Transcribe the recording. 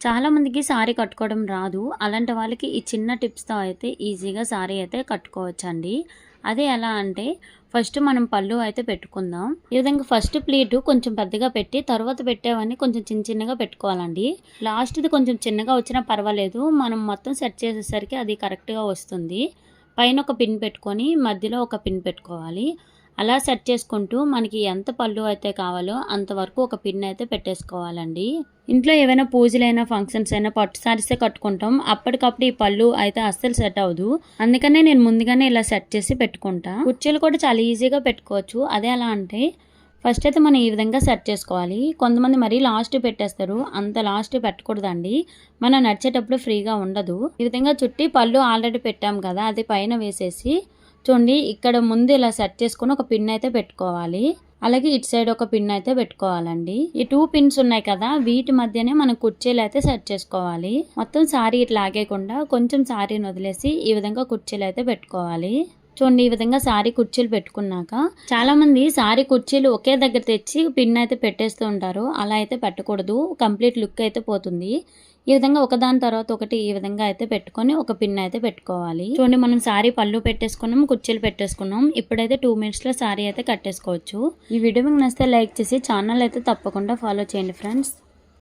చాలా మందికి సారీ కట్టుకోవడం రాదు. అలాంటి వాళ్ళకి ఈ చిన్న టిప్స్‌తో అయితే ఈజీగా సారీ అయితే కట్టుకోవచ్చండి. అది ఎలా అంటే ఫస్ట్ మనం పళ్ళు అయితే పెట్టుకుందాం. ఈ విధంగా ఫస్ట్ ప్లీటు కొంచెం పెద్దగా పెట్టి తర్వాత పెట్టేవన్నీ కొంచెం చిన్నగా పెట్టుకోవాలండి. లాస్ట్‌ది కొంచెం చిన్నగా వచ్చినా పర్వాలేదు. మనం మొత్తం సెట్ చేసేసరికి అది కరెక్ట్‌గా వస్తుంది. పైన ఒక పిన్ పెట్టుకొని మధ్యలో ఒక పిన్ పెట్టుకోవాలి. అలా సెట్ చేసుకుంటూ మనకి ఎంత పళ్ళు అయితే కావాలో అంతవరకు ఒక పిన్ అయితే పెట్టేసుకోవాలండి. ఇంట్లో ఏవైనా పూజలైనా ఫంక్షన్స్ అయినా పట్టు సారీసే కట్టుకుంటాం. అప్పటికప్పుడు ఈ పళ్ళు అయితే అస్సలు సెట్ అవ్వదు. అందుకనే నేను ముందుగానే ఇలా సెట్ చేసి పెట్టుకుంటా. కుర్చీలు కూడా చాలా ఈజీగా పెట్టుకోవచ్చు. అదే ఎలా అంటే ఫస్ట్ అయితే మనం ఈ విధంగా సెట్ చేసుకోవాలి. కొంతమంది మరీ లాస్ట్ పెట్టేస్తారు. అంత లాస్ట్ పెట్టకూడదండి. మనం నడిచేటప్పుడు ఫ్రీగా ఉండదు. ఈ విధంగా చుట్టి పళ్ళు ఆల్రెడీ పెట్టాం కదా, అది పైన వేసేసి చూడండి ఇక్కడ ముందు ఇలా సెట్ చేసుకుని ఒక పిన్ అయితే పెట్టుకోవాలి. అలాగే ఇటు సైడ్ ఒక పిన్ అయితే పెట్టుకోవాలండి. ఈ 2 పిన్స్ ఉన్నాయి కదా, వీటి మధ్యనే మనం కుర్చీలు అయితే సెట్ చేసుకోవాలి. మొత్తం సారీ ఇట్లా లాగేయకుండా కొంచెం సారీని వదిలేసి ఈ విధంగా కుర్చీలు అయితే పెట్టుకోవాలి. చూడండి ఈ విధంగా సారీ కుర్చీలు పెట్టుకున్నాక చాలా మంది సారీ కుర్చీలు ఒకే దగ్గర తెచ్చి పిన్ అయితే పెట్టేస్తూ ఉంటారు. అలా అయితే పెట్టకూడదు. కంప్లీట్ లుక్ అయితే పోతుంది. ఈ విధంగా ఒకదాని తర్వాత ఒకటి ఈ విధంగా అయితే పెట్టుకొని ఒక పిన్ అయితే పెట్టుకోవాలి. చూడండి మనం సారీ పళ్ళు పెట్టేసుకున్నాం, కుర్చీలు పెట్టేసుకున్నాం. ఇప్పుడైతే 2 మినిట్స్లో సారీ అయితే కట్టేసుకోవచ్చు. ఈ వీడియో మీకు నచ్చితే లైక్ చేసి ఛానల్ అయితే తప్పకుండా ఫాలో చేయండి ఫ్రెండ్స్.